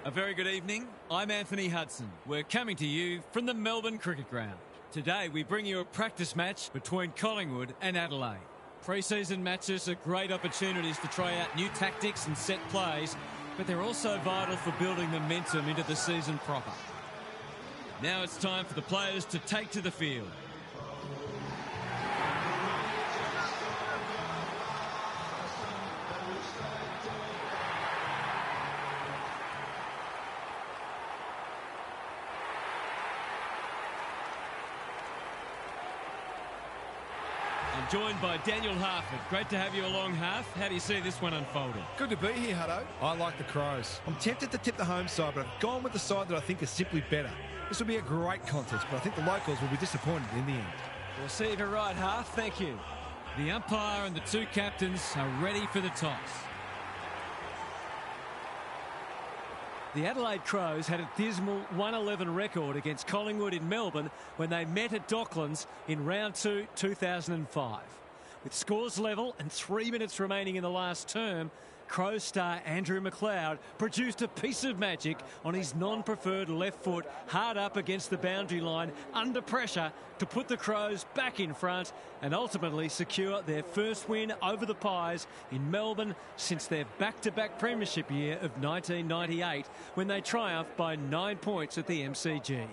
A very good evening. I'm Anthony Hudson. We're coming to you from the Melbourne Cricket Ground. Today we bring you a practice match between Collingwood and Adelaide. Pre-season matches are great opportunities to try out new tactics and set plays, but they're also vital for building momentum into the season proper. Now it's time for the players to take to the field. I'm joined by Daniel Harford. Great to have you along, Harf. How do you see this one unfolding? Good to be here, Hutto. I like the Crows. I'm tempted to tip the home side, but I've gone with the side that I think is simply better. This will be a great contest, but I think the locals will be disappointed in the end. We'll see if you're right, Harf. Thank you. The umpire and the two captains are ready for the toss. The Adelaide Crows had a dismal 1-11 record against Collingwood in Melbourne when they met at Docklands in round 2, 2005. With scores level and 3 minutes remaining in the last term, Crows star Andrew McLeod produced a piece of magic on his non-preferred left foot, hard up against the boundary line under pressure to put the Crows back in front and ultimately secure their first win over the Pies in Melbourne since their back-to-back premiership year of 1998 when they triumphed by 9 points at the MCG.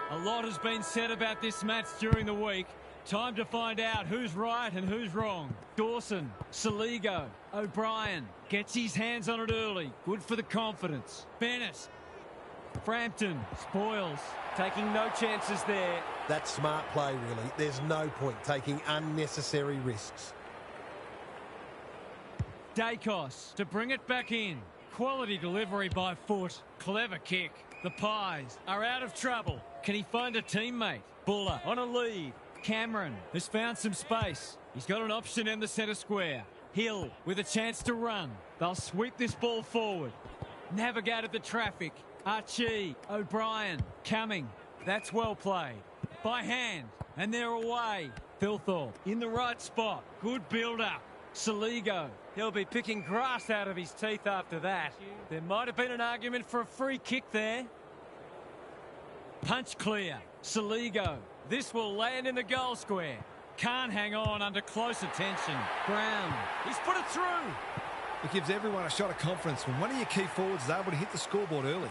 A lot has been said about this match during the week. Time to find out who's right and who's wrong. Dawson, Saligo, O'Brien gets his hands on it early. Good for the confidence. Bennett, Frampton, Spoils, taking no chances there. That's smart play, really. There's no point taking unnecessary risks. Dacos to bring it back in. Quality delivery by foot. Clever kick. The Pies are out of trouble. Can he find a teammate? Buller on a lead. Cameron has found some space. He's got an option in the centre square. Hill with a chance to run. They'll sweep this ball forward. Navigated the traffic. Archie, O'Brien, coming. That's well played. By hand. And they're away. Thilthorpe in the right spot. Good build-up. Saligo. He'll be picking grass out of his teeth after that. There might have been an argument for a free kick there. Punch clear. Saligo. This will land in the goal square. Can't hang on under close attention. Brown. He's put it through. It gives everyone a shot of confidence when one of your key forwards is able to hit the scoreboard early.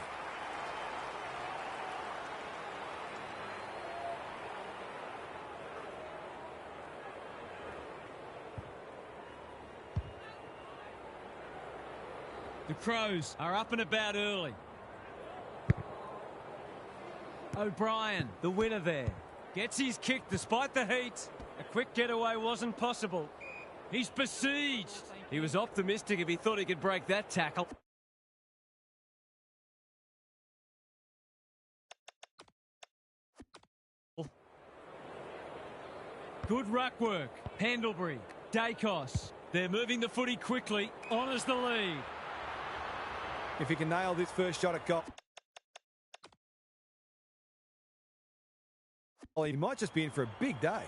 The Crows are up and about early. O'Brien, the winner there. Gets his kick despite the heat. A quick getaway wasn't possible. He's besieged. He was optimistic if he thought he could break that tackle. Good ruck work. Pendlebury, Dacos. They're moving the footy quickly. Honours the lead. If he can nail this first shot at goal, he might just be in for a big day.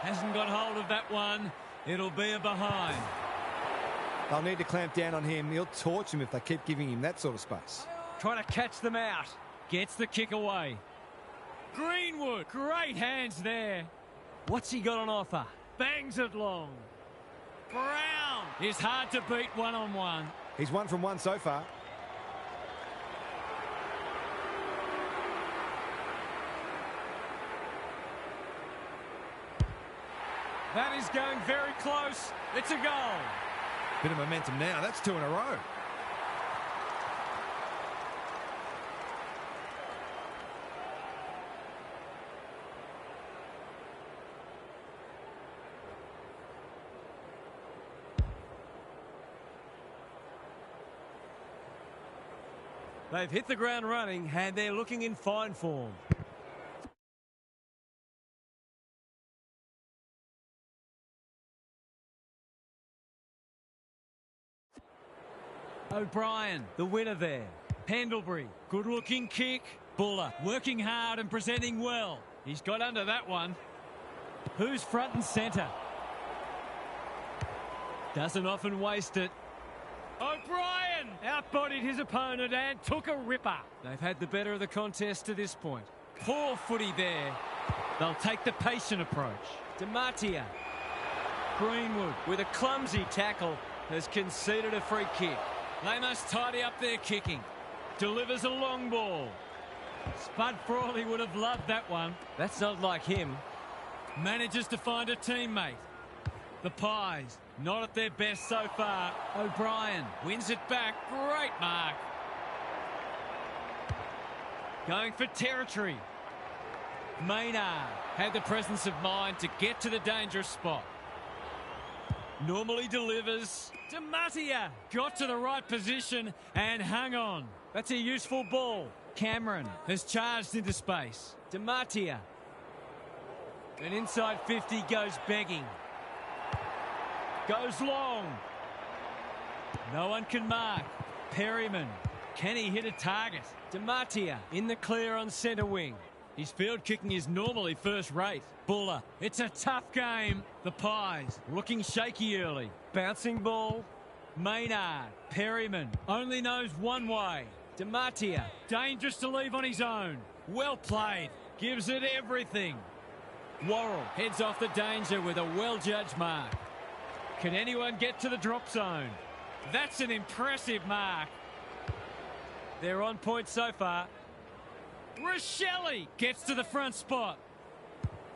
Hasn't got hold of that one. It'll be a behind. They'll need to clamp down on him. He'll torch him if they keep giving him that sort of space. Trying to catch them out. Gets the kick away. Greenwood. Great hands there. What's he got on offer? Bangs it long. Brown is hard to beat one-on-one. He's 1 from 1 so far. That is going very close. It's a goal. Bit of momentum now. That's 2 in a row. They've hit the ground running and they're looking in fine form. O'Brien, the winner there. Pendlebury, good-looking kick. Buller, working hard and presenting well. He's got under that one. Who's front and centre? Doesn't often waste it. O'Brien outbodied his opponent and took a ripper. They've had the better of the contest to this point. Poor footy there. They'll take the patient approach. DiMattia. Greenwood, with a clumsy tackle, has conceded a free kick. They must tidy up their kicking. Delivers a long ball. Spud Frawley would have loved that one. That's not like him. Manages to find a teammate. The Pies, not at their best so far. O'Brien wins it back. Great mark. Going for territory. Maynard had the presence of mind to get to the dangerous spot. Normally delivers. DiMattia got to the right position and hung on. That's a useful ball. Cameron has charged into space. DiMattia. And inside 50 goes begging. Goes long. No one can mark. Perryman. Can he hit a target? DiMattia in the clear on centre wing. His field kicking is normally first rate. Buller. It's a tough game. The Pies looking shaky early. Bouncing ball. Maynard. Perryman only knows one way. DiMattia, dangerous to leave on his own. Well played, gives it everything. Worrell heads off the danger with a well-judged mark. Can anyone get to the drop zone? That's an impressive mark. They're on point so far. Rochelle gets to the front spot.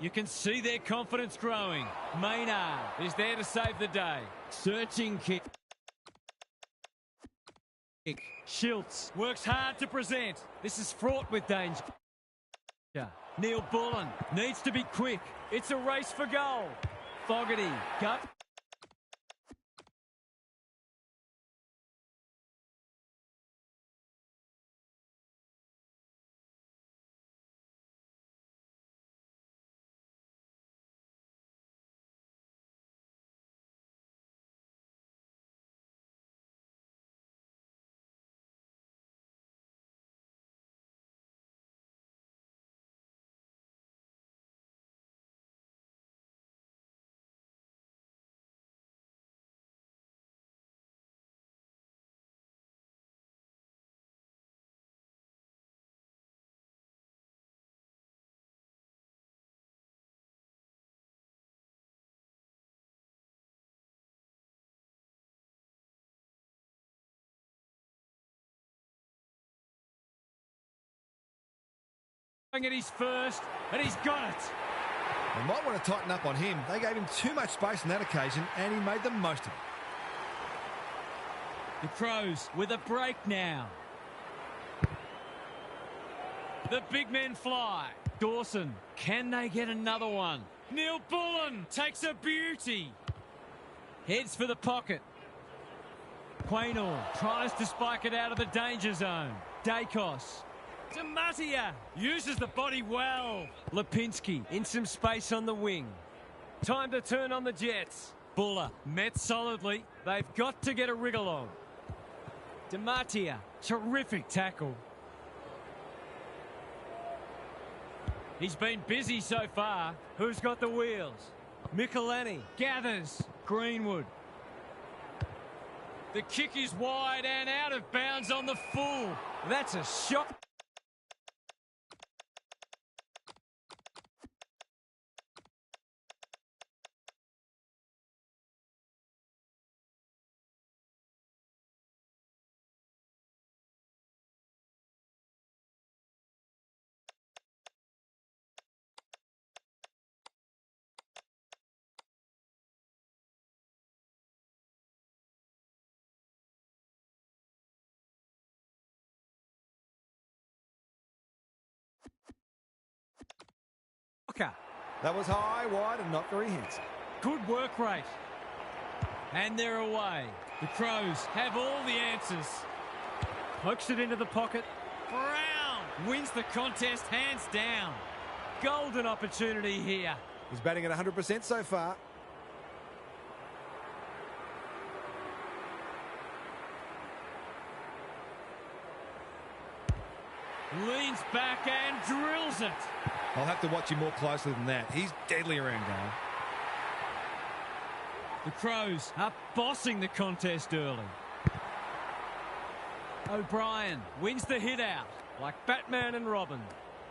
You can see their confidence growing. Maynard is there to save the day. Searching kick. Schultz works hard to present. This is fraught with danger. Neil Bullen needs to be quick. It's a race for goal. Fogarty, gut. At his first, and he's got it. They might want to tighten up on him. They gave him too much space on that occasion, and he made the most of it. The Crows with a break now. The big men fly. Dawson, can they get another one? Neil Bullen takes a beauty. Heads for the pocket. Quaynor tries to spike it out of the danger zone. Dacos. DiMattia uses the body well. Lipinski in some space on the wing. Time to turn on the Jets. Buller met solidly. They've got to get a wriggle on. DiMattia, terrific tackle. He's been busy so far. Who's got the wheels? Michelini gathers. Greenwood. The kick is wide and out of bounds on the full. That's a shot. That was high, wide, and not very handsome. Good work rate. And they're away. The Crows have all the answers. Pokes it into the pocket. Brown wins the contest hands down. Golden opportunity here. He's batting at 100% so far. Leans back and drills it. I'll have to watch him more closely than that. He's deadly around goal. The Crows are bossing the contest early. O'Brien wins the hit out like Batman and Robin.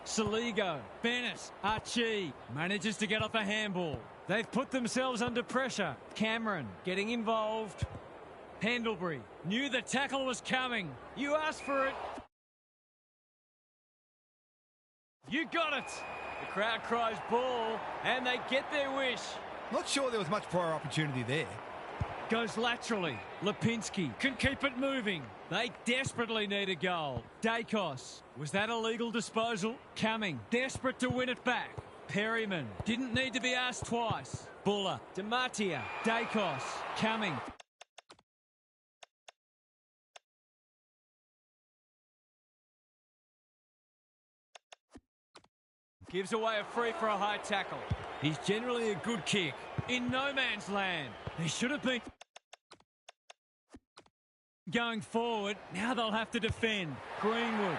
Saligo, Bennett, Archie manages to get off a handball. They've put themselves under pressure. Cameron getting involved. Pendlebury knew the tackle was coming. You asked for it. You got it. The crowd cries ball and they get their wish. Not sure there was much prior opportunity there. Goes laterally. Lipinski can keep it moving. They desperately need a goal. Dacos. Was that a legal disposal? Cumming. Desperate to win it back. Perryman. Didn't need to be asked twice. Buller. DeMartia. Dacos. Cumming. Gives away a free for a high tackle. He's generally a good kick. In no man's land. They should have been going forward. Now they'll have to defend. Greenwood.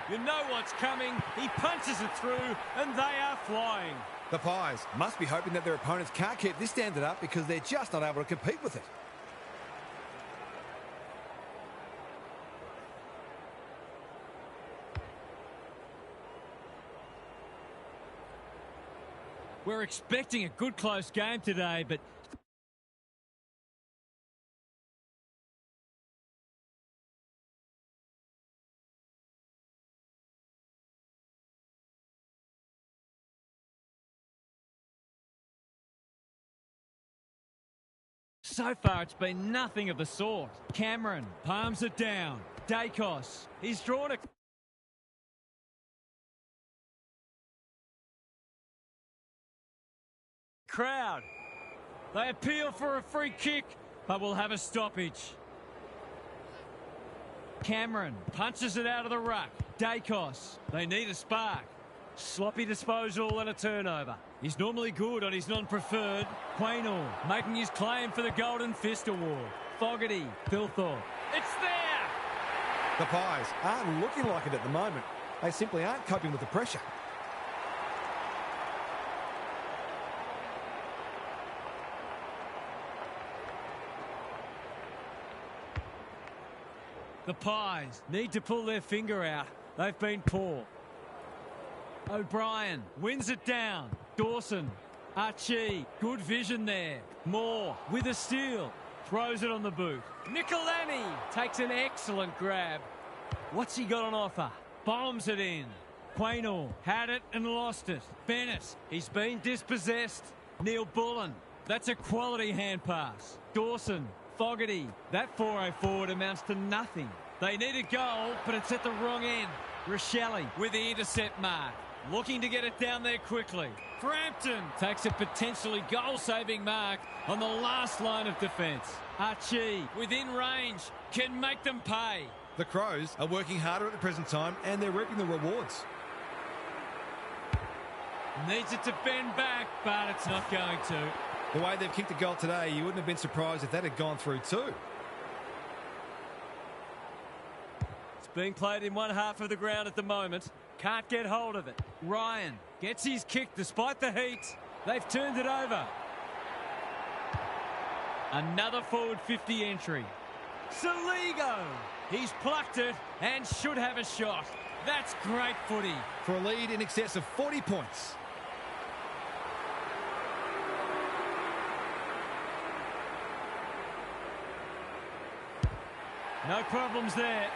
You know what's coming. He punches it through and they are flying. The Pies must be hoping that their opponents can't keep this standard up because they're just not able to compete with it. We're expecting a good close game today, but so far it's been nothing of the sort. Cameron palms it down. Dacos. He's drawn a crowd. They appeal for a free kick, but will have a stoppage. Cameron punches it out of the ruck. Dacos. They need a spark. Sloppy disposal and a turnover. He's normally good on his non-preferred. Quaynor making his claim for the Golden Fist Award. Fogarty. Philthorpe. It's there! The Pies aren't looking like it at the moment. They simply aren't coping with the pressure. The Pies need to pull their finger out. They've been poor. O'Brien wins it down. Dawson. Archie. Good vision there. Moore with a steal. Throws it on the boot. Nicolani takes an excellent grab. What's he got on offer? Bombs it in. Quaynor had it and lost it. Bennett. He's been dispossessed. Neil Bullen. That's a quality hand pass. Dawson. Fogarty. That 4-0 forward amounts to nothing. They need a goal, but it's at the wrong end. Rochelle with the intercept mark. Looking to get it down there quickly. Frampton takes a potentially goal-saving mark on the last line of defence. Archie within range can make them pay. The Crows are working harder at the present time and they're reaping the rewards. Needs it to bend back, but it's not going to. The way they've kicked a goal today, you wouldn't have been surprised if that had gone through too. It's being played in one half of the ground at the moment. Can't get hold of it. Ryan gets his kick despite the heat. They've turned it over. Another forward 50 entry. Saligo. He's plucked it and should have a shot. That's great footy. For a lead in excess of 40 points. No problems there.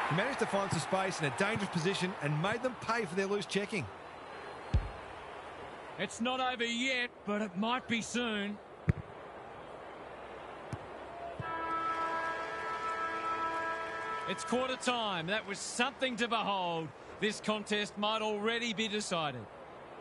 He managed to find some space in a dangerous position and made them pay for their loose checking. It's not over yet, but it might be soon. It's quarter time. That was something to behold. This contest might already be decided.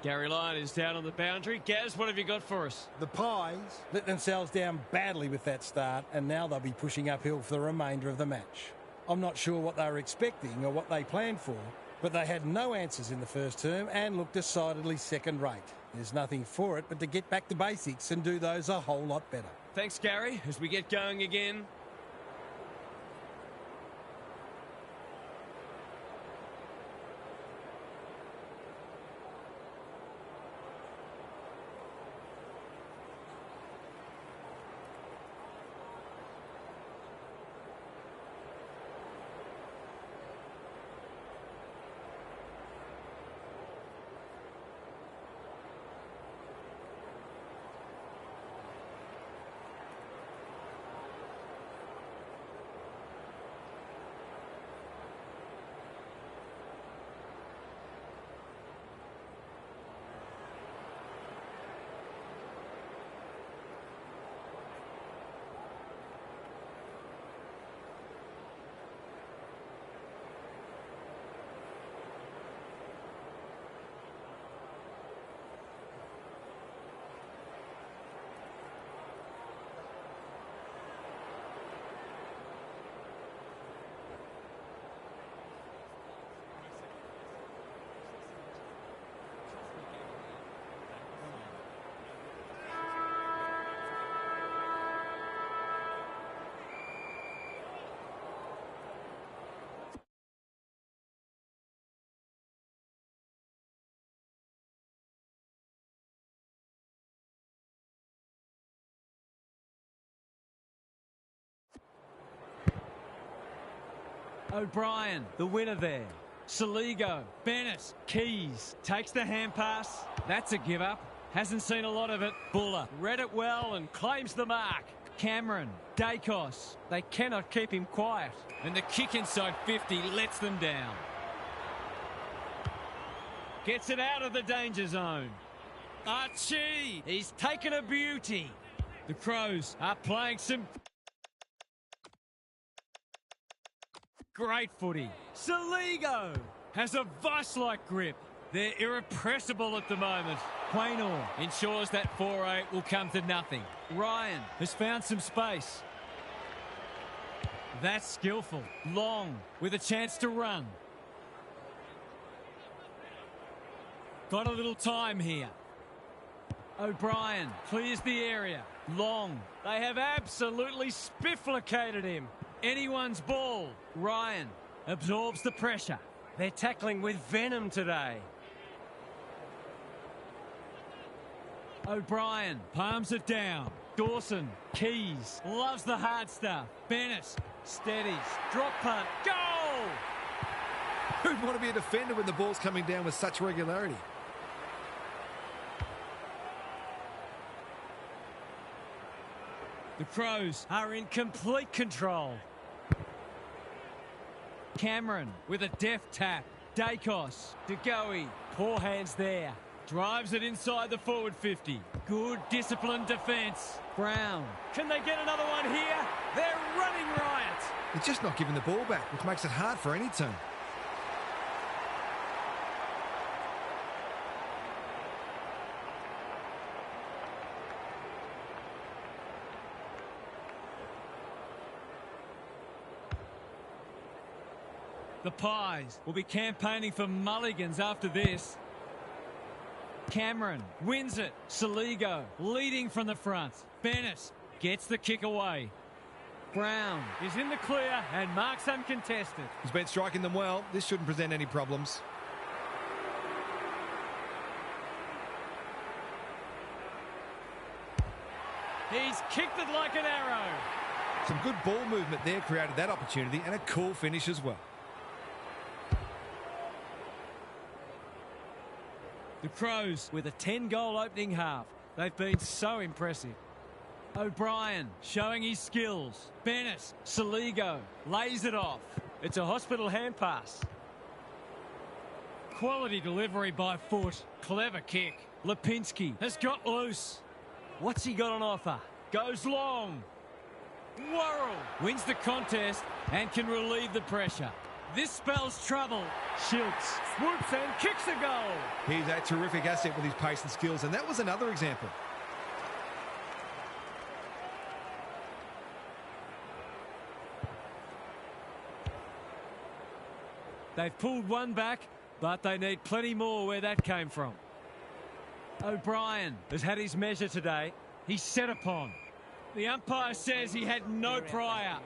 Gary Lyon is down on the boundary. Gaz, what have you got for us? The Pies let themselves down badly with that start, and now they'll be pushing uphill for the remainder of the match. I'm not sure what they were expecting or what they planned for, but they had no answers in the first term and looked decidedly second-rate. There's nothing for it but to get back to basics and do those a whole lot better. Thanks, Gary. As we get going again. O'Brien, the winner there. Saligo, Bennett, Keys, takes the hand pass. That's a give up. Hasn't seen a lot of it. Buller read it well and claims the mark. Cameron, Dacos, they cannot keep him quiet. And the kick inside 50 lets them down. Gets it out of the danger zone. Archie, he's taken a beauty. The Crows are playing some great footy. Saligo has a vice-like grip. They're irrepressible at the moment. Quaynor ensures that 4-8 will come to nothing. Ryan has found some space. That's skillful. Long with a chance to run. Got a little time here. O'Brien clears the area. Long. They have absolutely spifflicated him. Anyone's ball. Ryan absorbs the pressure. They're tackling with venom today. O'Brien palms it down. Dawson, Keys, loves the hard stuff. Bennett, steadies, drop punt, goal! Who'd want to be a defender when the ball's coming down with such regularity? The Crows are in complete control. Cameron with a deft tap. Dacos, DeGoey, poor hands there. Drives it inside the forward 50. Good disciplined defence. Brown, can they get another one here? They're running riot. They're just not giving the ball back, which makes it hard for any team. The Pies will be campaigning for mulligans after this. Cameron wins it. Saligo leading from the front. Bennett gets the kick away. Brown is in the clear and marks uncontested. He's been striking them well. This shouldn't present any problems. He's kicked it like an arrow. Some good ball movement there created that opportunity, and a cool finish as well. The Crows with a 10-goal opening half. They've been so impressive. O'Brien showing his skills. Bennett, Saligo lays it off. It's a hospital hand pass. Quality delivery by foot. Clever kick. Lipinski has got loose. What's he got on offer? Goes long. Worrell wins the contest and can relieve the pressure. This spells trouble. Schiltz swoops and kicks a goal. He's a terrific asset with his pace and skills, and that was another example. They've pulled one back, but they need plenty more where that came from. O'Brien has had his measure today. He's set upon. The umpire says he had no prior.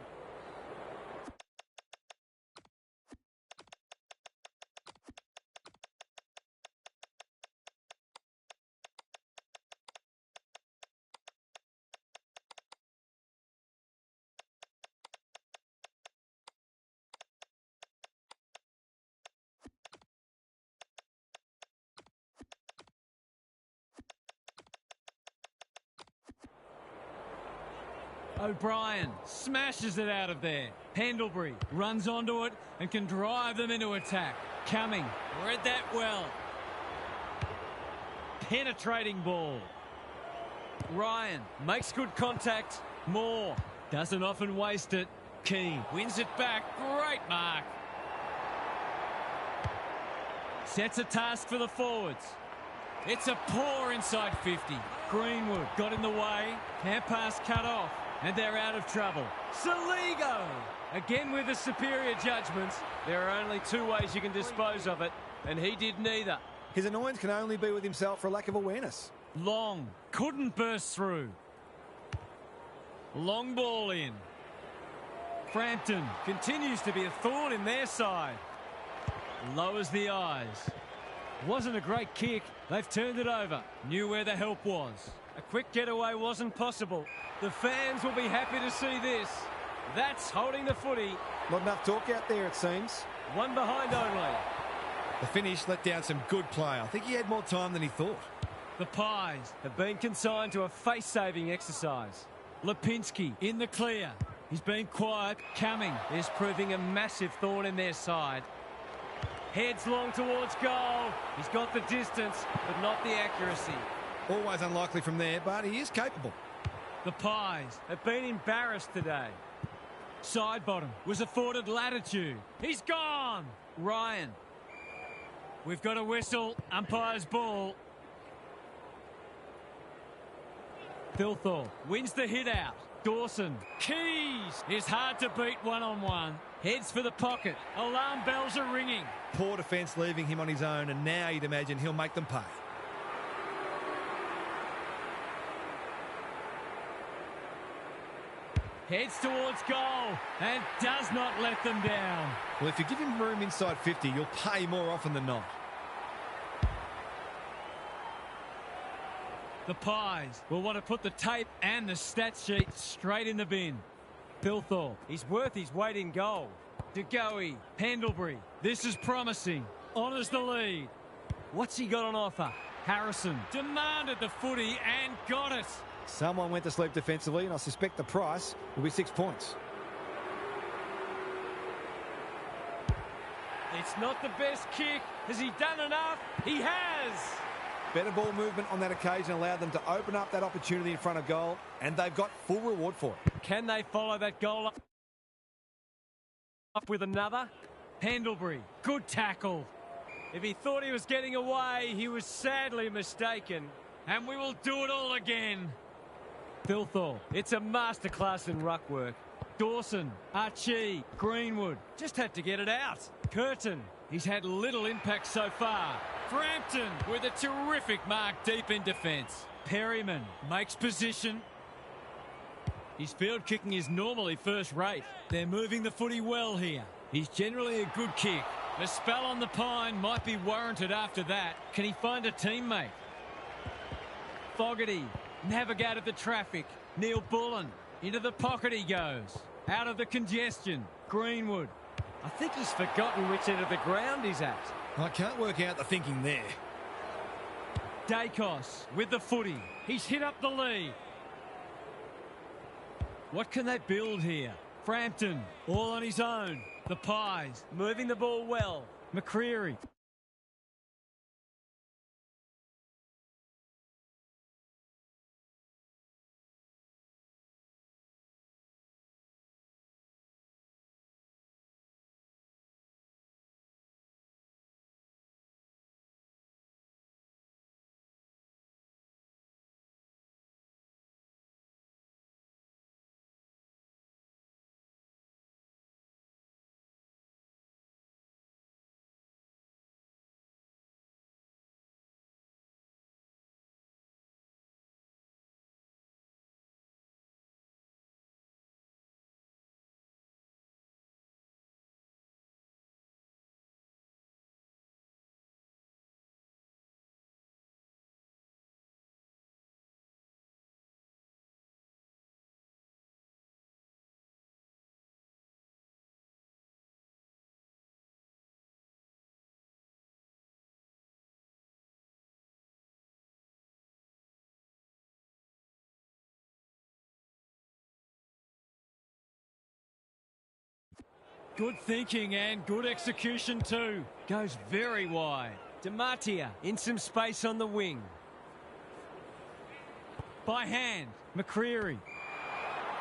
O'Brien smashes it out of there. Pendlebury runs onto it and can drive them into attack. Cumming read that well. Penetrating ball. Ryan makes good contact. Moore doesn't often waste it. Keane wins it back. Great mark. Sets a task for the forwards. It's a poor inside 50. Greenwood got in the way. Hand pass cut off. And they're out of trouble. Saligo! Again with the superior judgment. There are only two ways you can dispose of it, and he did neither. His annoyance can only be with himself for a lack of awareness. Long couldn't burst through. Long ball in. Frampton continues to be a thorn in their side. Lowers the eyes. Wasn't a great kick. They've turned it over. Knew where the help was. A quick getaway wasn't possible. The fans will be happy to see this. That's holding the footy. Not enough talk out there, it seems. One behind only. The finish let down some good play. I think he had more time than he thought. The Pies Have been consigned to a face-saving exercise. Lipinski in the clear. He's been quiet. Cumming Is proving a massive thorn in their side. Heads long towards goal. He's got the distance, but not the accuracy. Always unlikely from there, but he is capable. The Pies. Have been embarrassed today. Side bottom was afforded latitude. He's gone. Ryan. We've got a whistle. Umpire's ball. Thilthorpe wins the hit out. Dawson. Keys is hard to beat one-on-one. Heads for the pocket. Alarm bells are ringing. Poor defence leaving him on his own, and now you'd imagine he'll make them pay. Heads towards goal and does not let them down. Well, if you give him room inside 50, you'll pay more often than not. The Pies will want to put the tape and the stat sheet straight in the bin. Thilthorpe. He's worth his weight in gold. DeGoey. Pendlebury. This is promising. Honours the lead. What's he got on offer? Harrison demanded the footy and got it. Someone went to sleep defensively, and I suspect the price will be 6 points. It's not the best kick. Has he done enough? He has. Better ball movement on that occasion allowed them to open up that opportunity in front of goal, and they've got full reward for it. Can they follow that goal up with another? Pendlebury. Good tackle. If he thought he was getting away, he was sadly mistaken. And we will do it all again. Thilthorpe. It's a masterclass in ruck work. Dawson. Archie. Greenwood. Just had to get it out. Curtin. He's had little impact so far. Frampton with a terrific mark deep in defence. Perryman makes position. His field kicking is normally first rate. They're moving the footy well here. He's generally a good kick. The spell on the pine might be warranted after that. Can he find a teammate? Fogarty navigated the traffic. Neil Bullen into the pocket he goes. Out of the congestion. Greenwood. I think he's forgotten which end of the ground he's at. I can't work out the thinking there. Dacos with the footy. He's hit up the lead. What can they build here? Frampton all on his own. The Pies Moving the ball well. McCreary. Good thinking and good execution too. Goes very wide. DeMartia in some space on the wing. By hand. McCreary.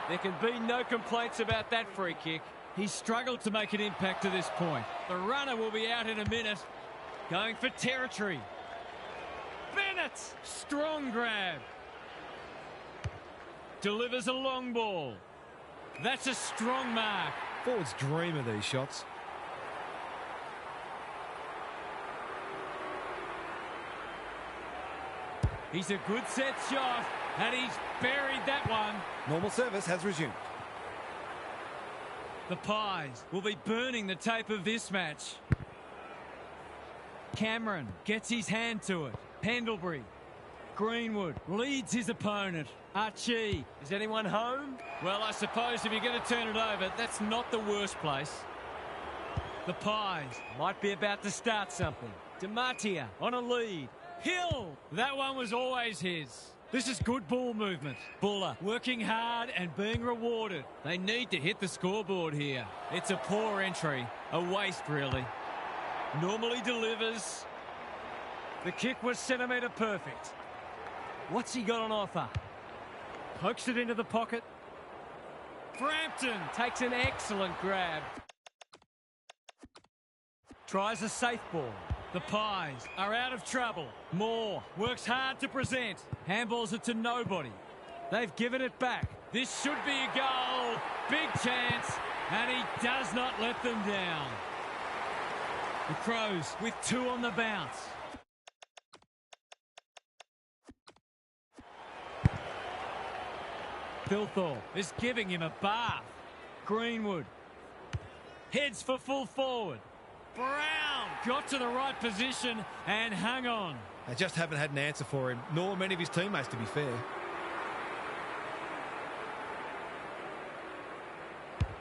There can be no complaints about that free kick. He's struggled to make an impact to this point. The runner will be out in a minute. Going for territory. Bennett. Strong grab. Delivers a long ball. That's a strong mark. Forwards dream of these shots. He's a good set shot, and he's buried that one. Normal service has resumed. The Pies will be burning the tape of this match. Cameron gets his hand to it. Pendlebury. Greenwood leads his opponent. Archie. Is anyone home? Well, I suppose if you're going to turn it over, that's not the worst place. The Pies. Might be about to start something. Dematia on a lead. Hill. That one was always his. This is good ball movement. Buller working hard and being rewarded. They need to hit the scoreboard here. It's a poor entry. A waste, really. Normally delivers. The kick was centimetre perfect. What's he got on offer? Pokes it into the pocket. Frampton Takes an excellent grab. Tries a safe ball. The Pies are out of trouble. Moore works hard to present. Handballs it to nobody. They've given it back. This should be a goal. Big chance. And he does not let them down. The Crows with 2 on the bounce. Thilthorpe is giving him a bath. Greenwood heads for full forward. Brown got to the right position and hung on. They just haven't had an answer for him, nor many of his teammates, to be fair.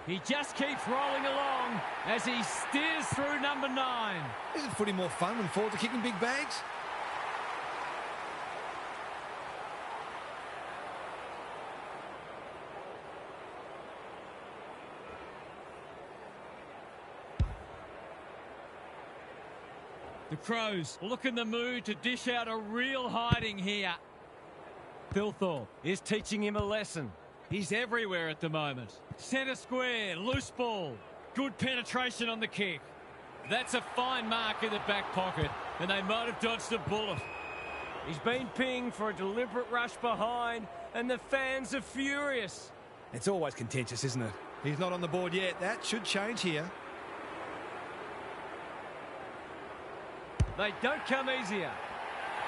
He just keeps rolling along as he steers through number 9. Isn't footy more fun when forwards are kicking big bags? The Crows look in the mood to dish out a real hiding here. Thilthorpe is teaching him a lesson. He's everywhere at the moment. Centre square, loose ball. Good penetration on the kick. That's a fine mark in the back pocket, and they might have dodged a bullet. He's been pinged for a deliberate rush behind, and the fans are furious. It's always contentious, isn't it? He's not on the board yet. That should change here. They don't come easier.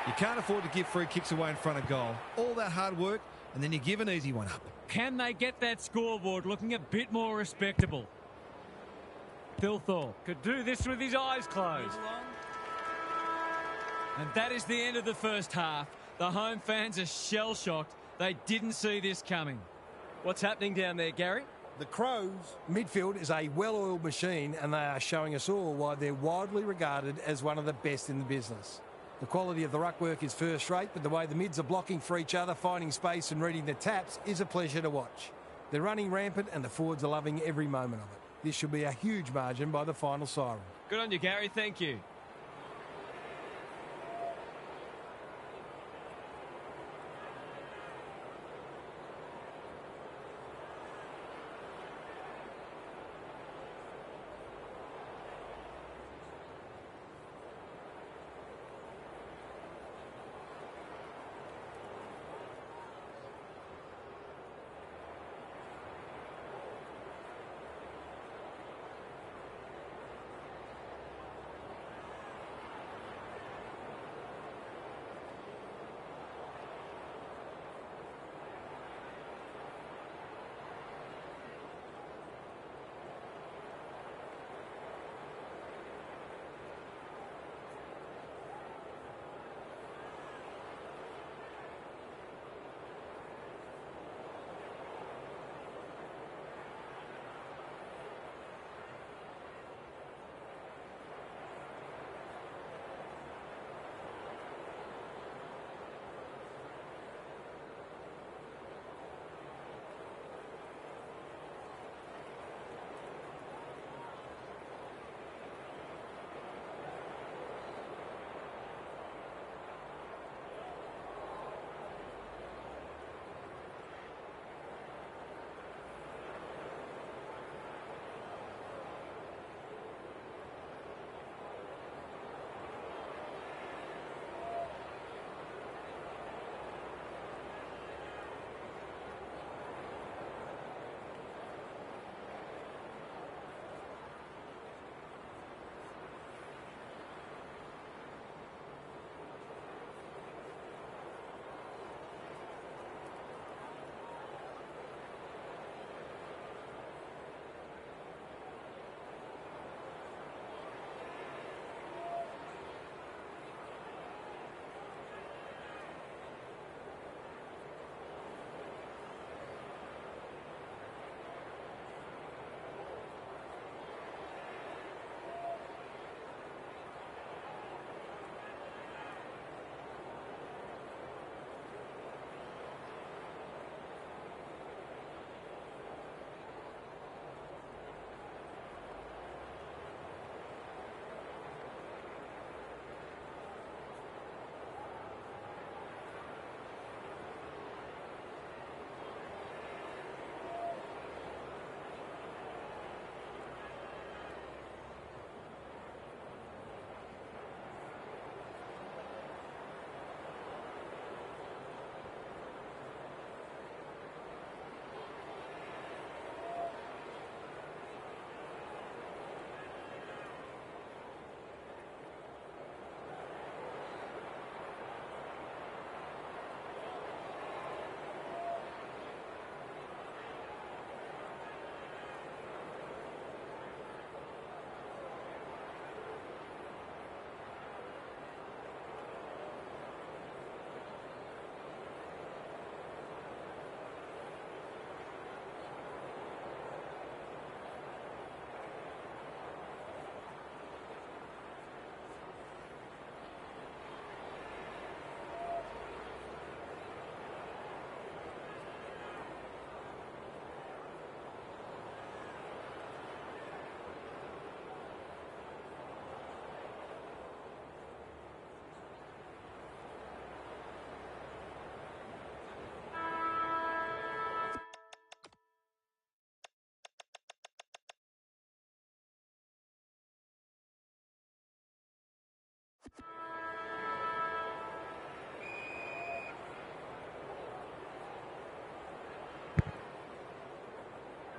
You can't afford to give free kicks away in front of goal. All that hard work, and then you give an easy one up. Can they get that scoreboard looking a bit more respectable? Thilthorpe Could do this with his eyes closed. And that is the end of the first half. The home fans are shell-shocked. They didn't see this coming. What's happening down there, Gary? The Crows' midfield is a well-oiled machine, and they are showing us all why they're widely regarded as one of the best in the business. The quality of the ruck work is first rate, but the way the mids are blocking for each other, finding space and reading the taps is a pleasure to watch. They're running rampant and the forwards are loving every moment of it. This should be a huge margin by the final siren. Good on you, Gary. Thank you.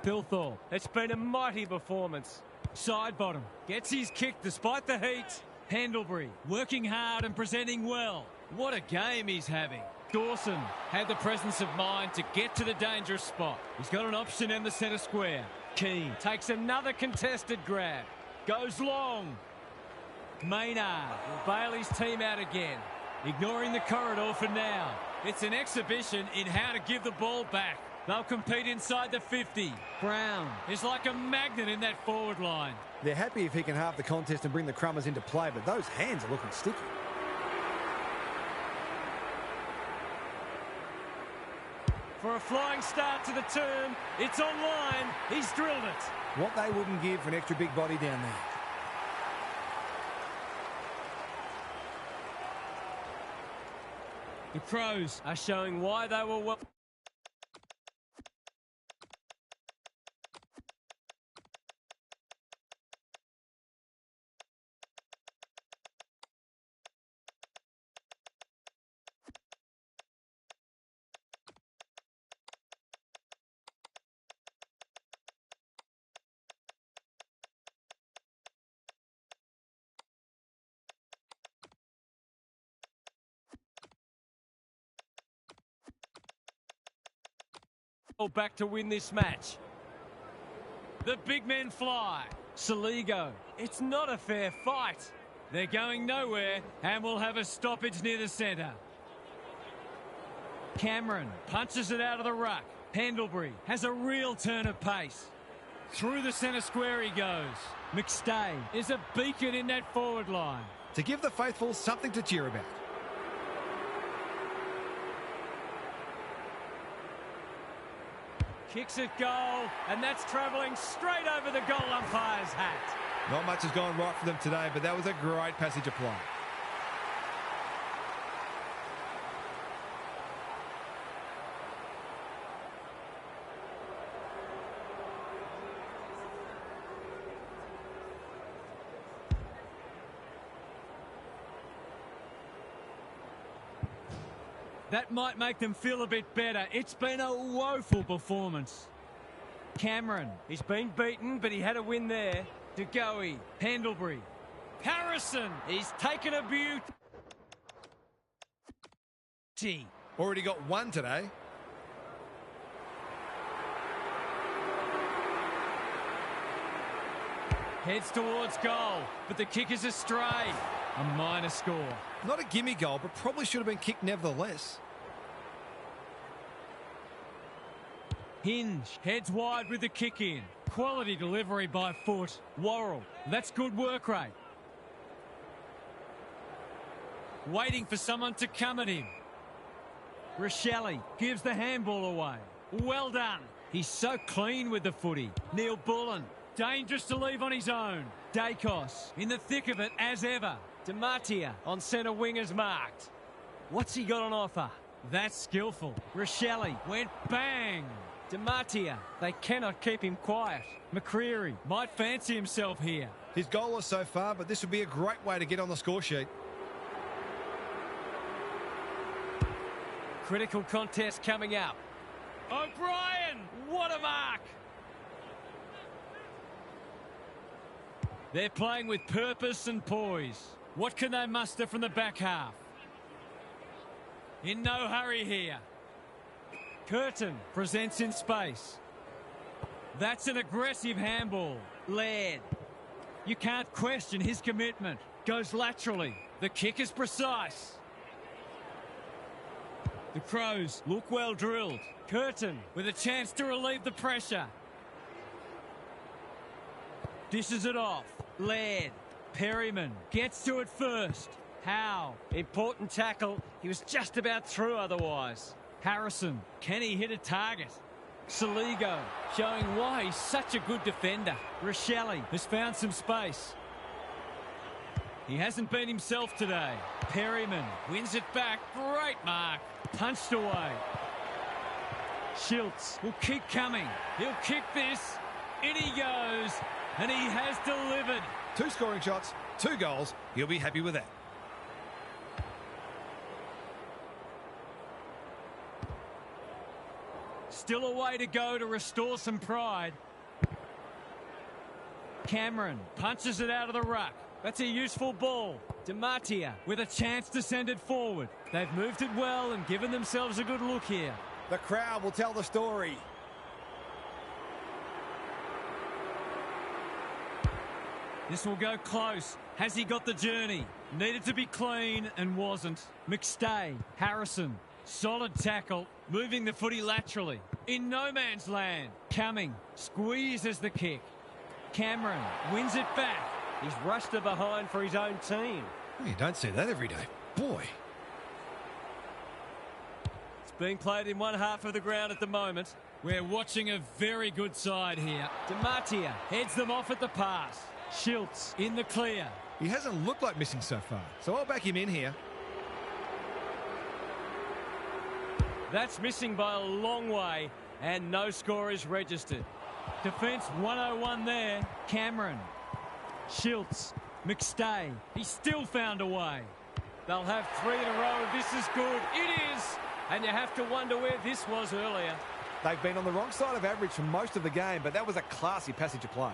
Thilthorpe. It's been a mighty performance. Side bottom. Gets his kick despite the heat. Pendlebury working hard and presenting well. What a game he's having. Dawson had the presence of mind to get to the dangerous spot. He's got an option in the centre square. Keane Takes another contested grab. goes long. Maynard will bail his team out again. Ignoring the corridor for now. It's an exhibition in how to give the ball back. They'll compete inside the 50. Brown is like a magnet in that forward line. They're happy if he can halve the contest and bring the Crummers into play, but those hands are looking sticky. For a flying start to the term, it's online. He's drilled it. What they wouldn't give for an extra big body down there. The Crows Are showing why they were well. Back to win this match. The big men fly. Saligo. It's not a fair fight. They're going nowhere and will have a stoppage near the centre. Cameron punches it out of the ruck. Pendlebury has a real turn of pace. Through the centre square he goes. McStay is a beacon in that forward line. To give the faithful something to cheer about. Kicks it goal, and that's travelling straight over the goal umpire's hat. Not much has gone right for them today, but that was a great passage of play. That might make them feel a bit better. It's been a woeful performance. Cameron. He's been beaten, but he had a win there. De Goey. Pendlebury. Harrison. He's taken a beauty. Already got one today. Heads towards goal, but the kick is astray. A minor score. Not a gimme goal, but probably should have been kicked nevertheless. Hinge heads wide with the kick in. Quality delivery by foot. Worrell. That's good work rate. Waiting for someone to come at him. Rochelle gives the handball away. Well done. He's so clean with the footy. Neil Bullen. Dangerous to leave on his own. Dacos in the thick of it as ever. Dematia on centre wing is marked. What's he got on offer? That's skillful. Rochelle went bang. Dematia, they cannot keep him quiet. McCreary might fancy himself here. He's goalless so far, but this would be a great way to get on the score sheet. Critical contest coming up. O'Brien, what a mark! They're playing with purpose and poise. What can they muster from the back half? In no hurry here. Curtin presents in space. That's an aggressive handball. Laird. You can't question his commitment. Goes laterally. The kick is precise. The Crows look well drilled. Curtin with a chance to relieve the pressure. Dishes it off. Laird. Perryman gets to it first. Howe. Important tackle. He was just about through otherwise. Harrison. Can he hit a target? Saligo showing why he's such a good defender. Rochelle has found some space. He hasn't been himself today. Perryman wins it back. Great mark. Punched away. Schiltz will keep coming. He'll kick this. In he goes. And he has delivered. 2 scoring shots, 2 goals. He'll be happy with that. Still a way to go to restore some pride. Cameron punches it out of the ruck. That's a useful ball. DiMattia with a chance to send it forward. They've moved it well and given themselves a good look here. The crowd will tell the story. This will go close. Has he got the journey? Needed to be clean and wasn't. McStay, Harrison, solid tackle, moving the footy laterally. In no man's land. Cumming squeezes the kick. Cameron wins it back. He's rushed it behind for his own team. You don't see that every day. Boy. It's being played in one half of the ground at the moment. We're watching a very good side here. DiMattia heads them off at the pass. Schiltz in the clear. He hasn't looked like missing so far, so I'll back him in here. That's missing by a long way, and no score is registered. Defence 101 there. Cameron. Schiltz. McStay. He still found a way. They'll have 3 in a row. This is good. It is. And you have to wonder where this was earlier. They've been on the wrong side of average for most of the game, but that was a classy passage of play.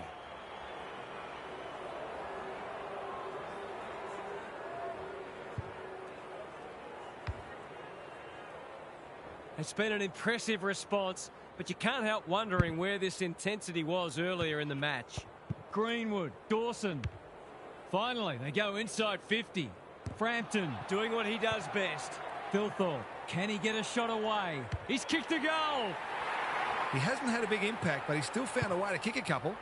It's been an impressive response, but you can't help wondering where this intensity was earlier in the match. Greenwood, Dawson. Finally, they go inside 50. Frampton doing what he does best. Thilthorpe, can he get a shot away? He's kicked a goal. He hasn't had a big impact, but he's still found a way to kick a couple.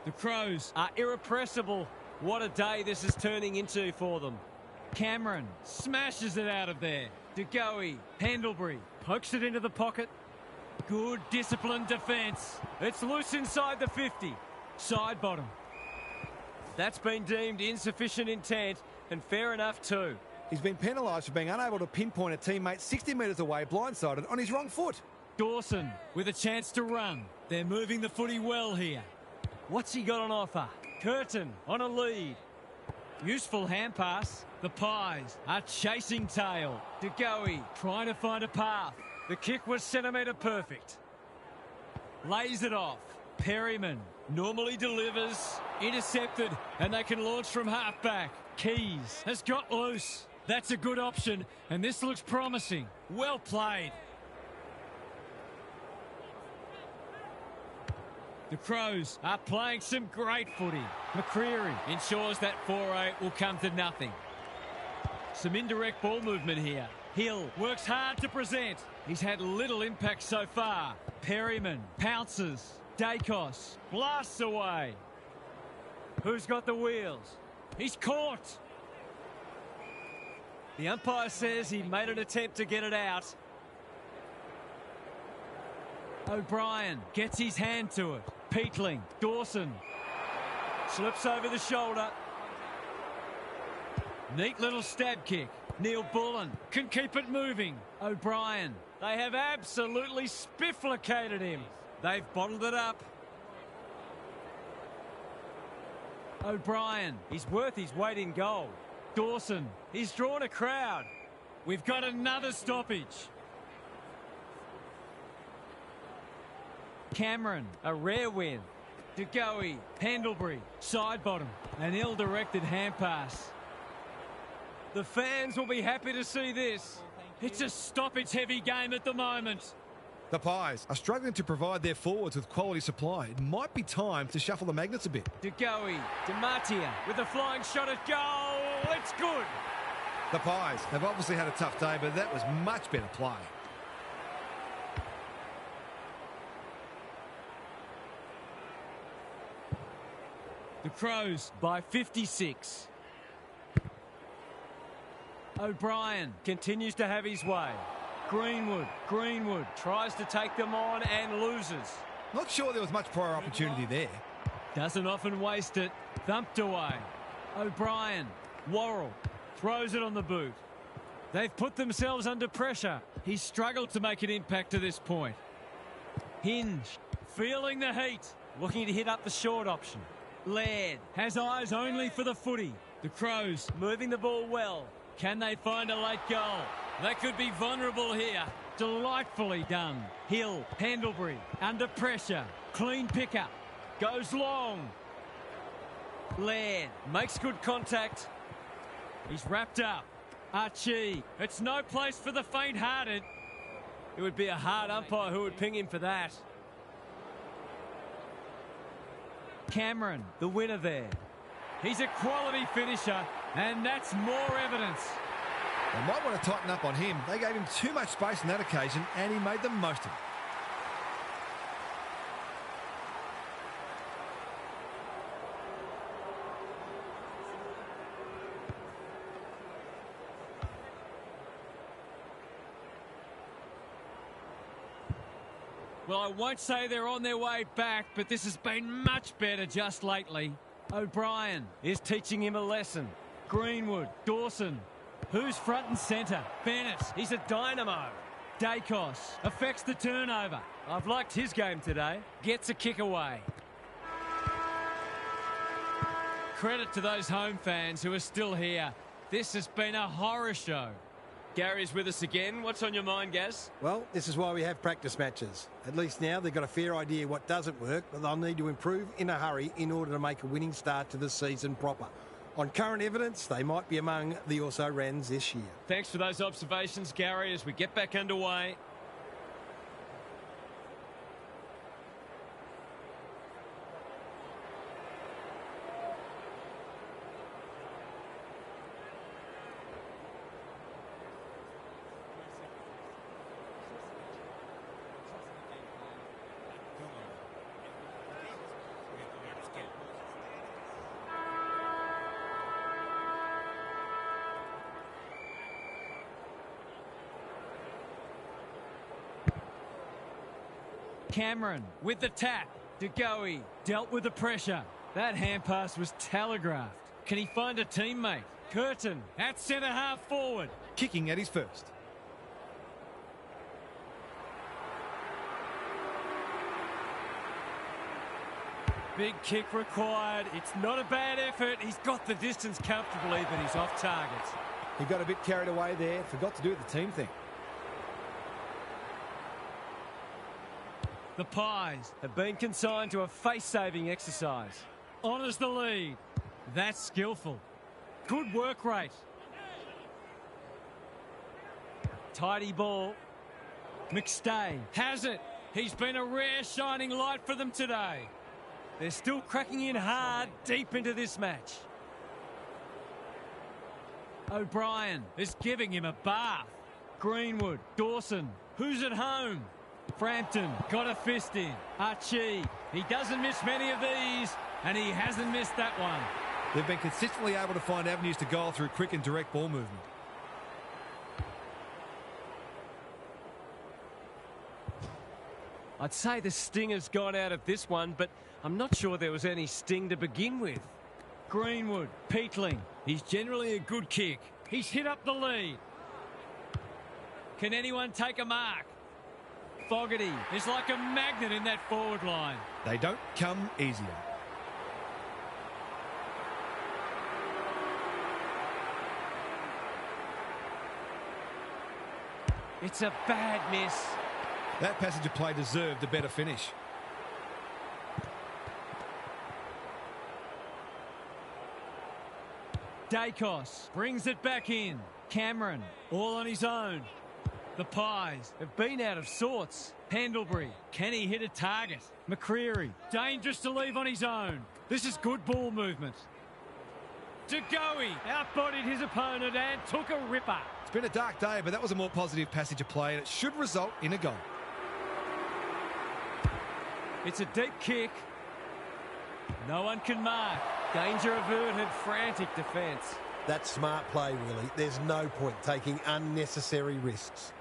The Crows are irrepressible. What a day this is turning into for them. Cameron smashes it out of there. DeGoey, Pendlebury pokes it into the pocket. Good disciplined defence. It's loose inside the 50. Side bottom. That's been deemed insufficient intent, and fair enough too. He's been penalised for being unable to pinpoint a teammate 60 metres away blindsided on his wrong foot. Dawson with a chance to run. They're moving the footy well here. What's he got on offer? Curtin on a lead. Useful hand pass. The Pies are chasing tail. DeGoey trying to find a path. The kick was centimetre perfect. Lays it off. Perryman normally delivers. Intercepted, and they can launch from half-back. Keys has got loose. That's a good option, and this looks promising. Well played. The Crows are playing some great footy. McCreary ensures that foray will come to nothing. Some indirect ball movement here. Hill works hard to present. He's had little impact so far. Perryman pounces. Dacos blasts away. Who's got the wheels? He's caught. The umpire says he made an attempt to get it out. O'Brien gets his hand to it. Peatling, Dawson slips over the shoulder. Neat little stab kick. Neil Bullen can keep it moving. O'Brien, they have absolutely spifflicated him. They've bottled it up. O'Brien, he's worth his weight in gold. Dawson, he's drawn a crowd. We've got another stoppage. Cameron, a rare win. DeGoey, Pendlebury, side bottom. An ill-directed hand pass. The fans will be happy to see this. It's a stoppage-heavy game at the moment. The Pies are struggling to provide their forwards with quality supply. It might be time to shuffle the magnets a bit. DeGoey, DiMattia with a flying shot at goal. It's good. The Pies have obviously had a tough day, but that was much better play. The Crows by 56. O'Brien continues to have his way. Greenwood tries to take them on and loses. Not sure there was much prior opportunity there. Doesn't often waste it. Thumped away. O'Brien, Worrell throws it on the boot. They've put themselves under pressure. He's struggled to make an impact to this point. Hinge feeling the heat. Looking to hit up the short option. Laird has eyes only for the footy. The Crows Moving the ball well. Can they find a late goal? They could be vulnerable here. Delightfully done. Hill, Pendlebury, under pressure. Clean pickup. Goes long. Laird makes good contact. He's wrapped up. Archie, it's no place for the faint-hearted. It would be a hard umpire who would ping him for that. Cameron, The winner there. he's a quality finisher, and that's more evidence. They might want to tighten up on him. They gave him too much space on that occasion, and he made the most of it. Well, I won't say they're on their way back, but this has been much better just lately. O'Brien Is teaching him a lesson. Greenwood, Dawson. Who's front and centre? Bennett. He's a dynamo. Dacos affects the turnover. I've liked his game today. Gets a kick away. Credit to those home fans who are still here. This has been a horror show. Gary's with us again. What's on your mind, Gaz? Well, this is why we have practice matches. At least now they've got a fair idea what doesn't work, but they'll need to improve in a hurry in order to make a winning start to the season proper. On current evidence, they might be among the also-rans this year. Thanks for those observations, Gary, as we get back underway. Cameron with the tap. De Goey dealt with the pressure. That hand pass was telegraphed. Can he find a teammate? Curtin at centre half forward. Kicking at his first. Big kick required. It's not a bad effort. He's got the distance comfortably, but he's off target. He got a bit carried away there. Forgot to do the team thing. The Pies Have been consigned to a face-saving exercise. honours the lead. That's skillful. Good work rate. Tidy ball. McStay has it. He's been a rare shining light for them today. They're still cracking in hard deep into this match. O'Brien is giving him a bath. Greenwood, Dawson, who's at home? Frampton got a fist in. Archie, he doesn't miss many of these, and he hasn't missed that one. They've been consistently able to find avenues to goal through quick and direct ball movement. I'd say the sting has gone out of this one, but I'm not sure there was any sting to begin with. Greenwood, Peatling, he's generally a good kick. He's hit up the lead. Can anyone take a mark? Fogarty is like a magnet in that forward line. They don't come easier. It's a bad miss. That passage of play deserved a better finish. Dacos brings it back in. Cameron, all on his own. The Pies have been out of sorts. Pendlebury, can he hit a target? McCreary, dangerous to leave on his own. This is good ball movement. De Goey outbodied his opponent and took a ripper. It's been a dark day, but that was a more positive passage of play, and it should result in a goal. It's a deep kick. No one can mark. Danger averted, frantic defence. That's smart play, really. There's no point taking unnecessary risks.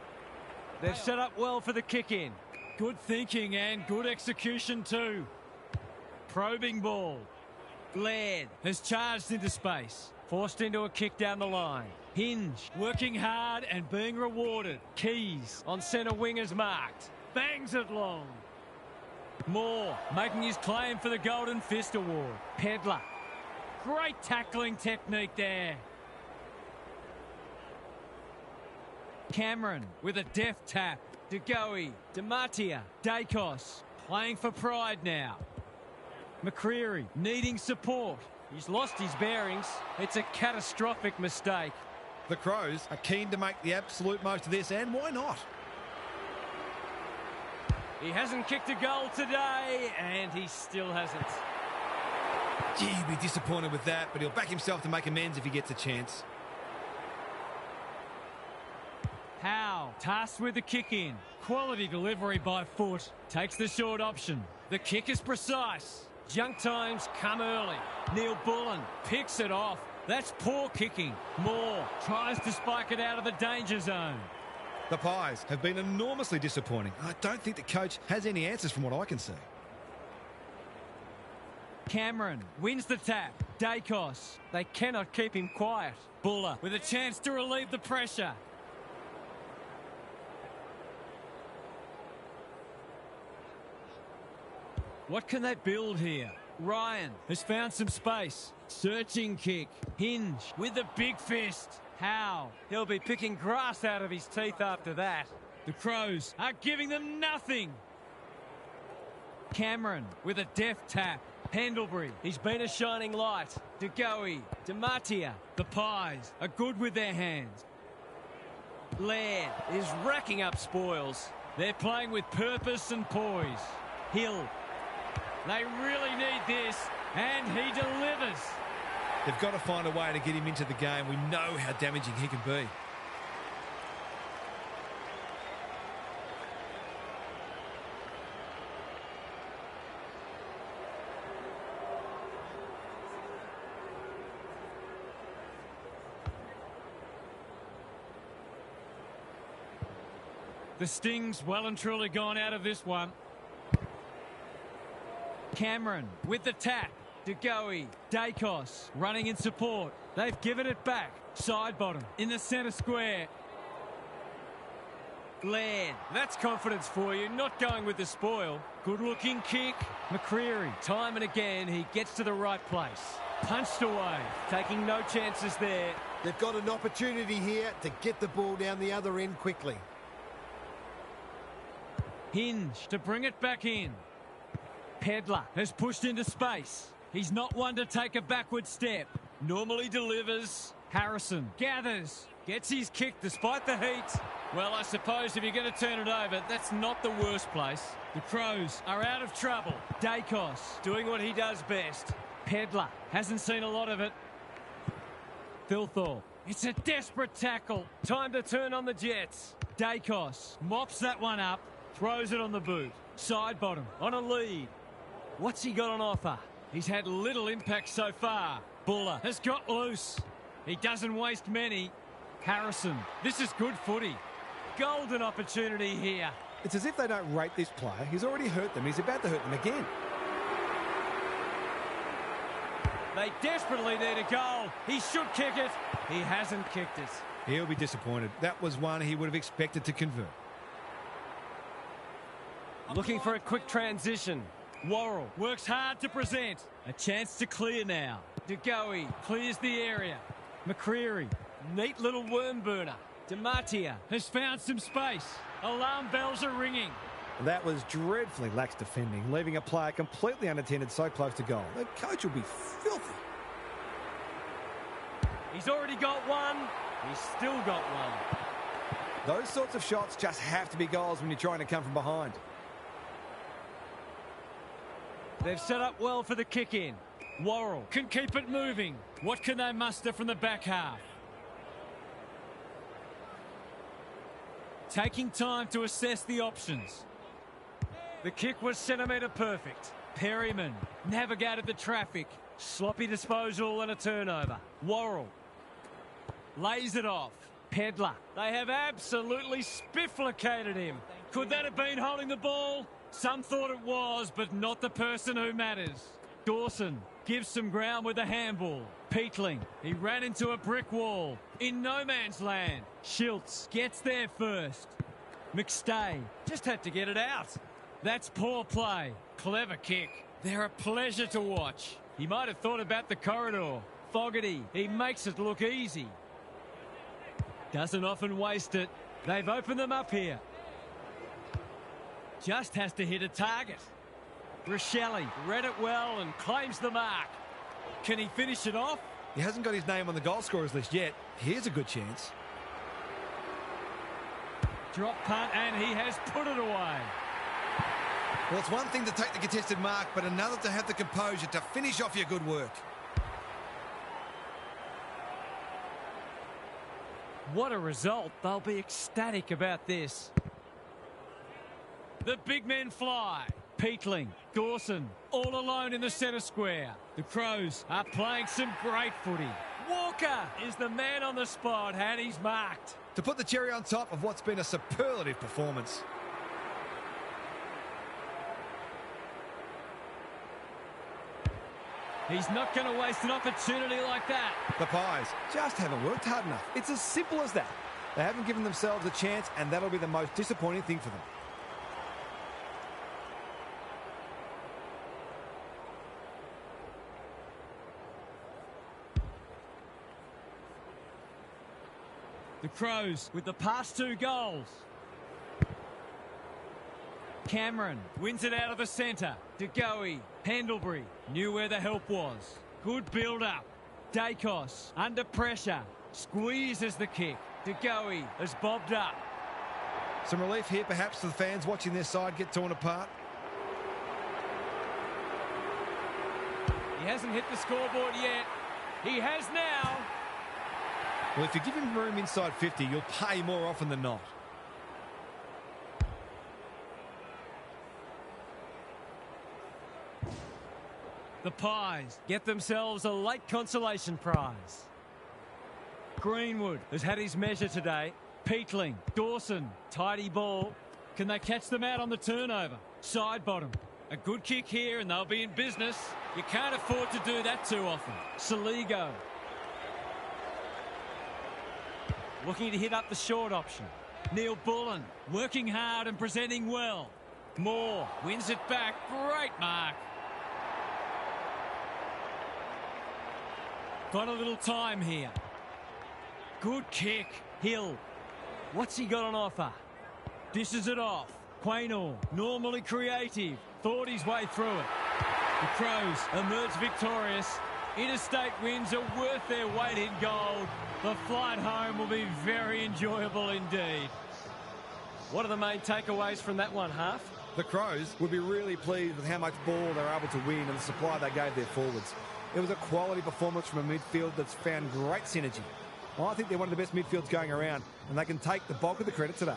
They've set up well for the kick-in. Good thinking and good execution too. Probing ball. Laird has charged into space. Forced into a kick down the line. Hinge working hard and being rewarded. Keys On centre wing is marked. bangs it long. Moore making his claim for the Golden Fist Award. Pedler. Great tackling technique there. Cameron with a deft tap. De Goey, Dematia, Dacos playing for pride now. McCreary needing support. He's lost his bearings. It's a catastrophic mistake. The Crows are keen to make the absolute most of this, and why not? He hasn't kicked a goal today, and he still hasn't. Gee, he'll be disappointed with that, but he'll back himself to make amends if he gets a chance. Howe, tasked with the kick in. Quality delivery by Foot. Takes the short option. The kick is precise. Junk times come early. Neil Bullen picks it off. That's poor kicking. Moore tries to spike it out of the danger zone. The Pies have been enormously disappointing. I don't think the coach has any answers from what I can see. Cameron wins the tap. Dacos. They cannot keep him quiet. Buller with a chance to relieve the pressure. What can they build here? Ryan has found some space. Searching kick. Hinge with the big fist. Howe. He'll be picking grass out of his teeth after that. The Crows are giving them nothing. Cameron with a deft tap. Pendlebury. He's been a shining light. De Goey. Dematia. The Pies are good with their hands. Laird is racking up spoils. They're playing with purpose and poise. Hill. They really need this, and he delivers. They've got to find a way to get him into the game. We know how damaging he can be. The sting's well and truly gone out of this one. Cameron with the tap. De Goey, Dacos running in support. They've given it back. Side bottom in the centre square. Laird, that's confidence for you, not going with the spoil. Good looking kick. McCreary, time and again, he gets to the right place. Punched away. Taking no chances there. They've got an opportunity here to get the ball down the other end quickly. Hinge to bring it back in. Pedler has pushed into space. He's not one to take a backward step. Normally delivers. Harrison gathers. Gets his kick despite the heat. Well, I suppose if you're going to turn it over, that's not the worst place. The Crows are out of trouble. Dacos doing what he does best. Pedler hasn't seen a lot of it. Thilthorpe. It's a desperate tackle. Time to turn on the Jets. Dacos mops that one up. Throws it on the boot. Side bottom on a lead. What's he got on offer? He's had little impact so far. Buller has got loose. He doesn't waste many. Harrison, this is good footy. Golden opportunity here. It's as if they don't rate this player. He's already hurt them. He's about to hurt them again. They desperately need a goal. He should kick it. He hasn't kicked it. He'll be disappointed. That was one he would have expected to convert. Looking for a quick transition. Worrell works hard to present. A chance to clear now. De Goey clears the area. McCreary, neat little worm burner. Dematia has found some space. Alarm bells are ringing. That was dreadfully lax defending, leaving a player completely unattended so close to goal. The coach will be filthy. He's already got one. He's still got one. Those sorts of shots just have to be goals when you're trying to come from behind. They've set up well for the kick-in. Worrell can keep it moving. What can they muster from the back half? Taking time to assess the options. The kick was centimetre perfect. Perryman navigated the traffic. Sloppy disposal and a turnover. Worrell lays it off. Pedler. They have absolutely spifflicated him. Could that have been holding the ball? Some thought it was, but not the person who matters. Dawson gives some ground with a handball. Peatling, he ran into a brick wall. In no man's land. Schiltz gets there first. McStay just had to get it out. That's poor play. Clever kick. They're a pleasure to watch. He might have thought about the corridor. Fogarty, he makes it look easy. Doesn't often waste it. They've opened them up here. Just has to hit a target. Rochelle read it well and claims the mark. Can he finish it off? He hasn't got his name on the goal scorers list yet. Here's a good chance. Drop punt, and he has put it away. Well, it's one thing to take the contested mark, but another to have the composure to finish off your good work. What a result. They'll be ecstatic about this. The big men fly. Peatling, Dawson, all alone in the centre square. The Crows are playing some great footy. Walker is the man on the spot, and he's marked. To put the cherry on top of what's been a superlative performance. He's not going to waste an opportunity like that. The Pies just haven't worked hard enough. It's as simple as that. They haven't given themselves a chance, and that'll be the most disappointing thing for them. The Crows with the past 2 goals. Cameron wins it out of the centre. De Goey, Pendlebury knew where the help was. Good build-up. Dacos under pressure. Squeezes the kick. De Goey has bobbed up. Some relief here perhaps for the fans watching their side get torn apart. He hasn't hit the scoreboard yet. He has now. Well, if you give him room inside 50, you'll pay more often than not. The Pies get themselves a late consolation prize. Greenwood has had his measure today. Peatling, Dawson, tidy ball. Can they catch them out on the turnover? Side bottom. A good kick here and they'll be in business. You can't afford to do that too often. Saligo. Looking to hit up the short option. Neil Bullen working hard and presenting well. Moore wins it back. Great mark. Got a little time here. Good kick. Hill. What's he got on offer? Dishes it off. Quaynor, normally creative, thought his way through it. The Crows emerge victorious. Interstate wins are worth their weight in gold. The flight home will be very enjoyable indeed. What are the main takeaways from that one, Half? The Crows would be really pleased with how much ball they're able to win and the supply they gave their forwards. It was a quality performance from a midfield that's found great synergy. I think they're one of the best midfields going around, and they can take the bulk of the credit today.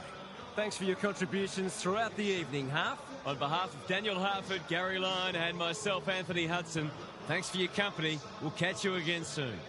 Thanks for your contributions throughout the evening, Half. On behalf of Daniel Harford, Gary Lyon and myself, Anthony Hudson, thanks for your company. We'll catch you again soon.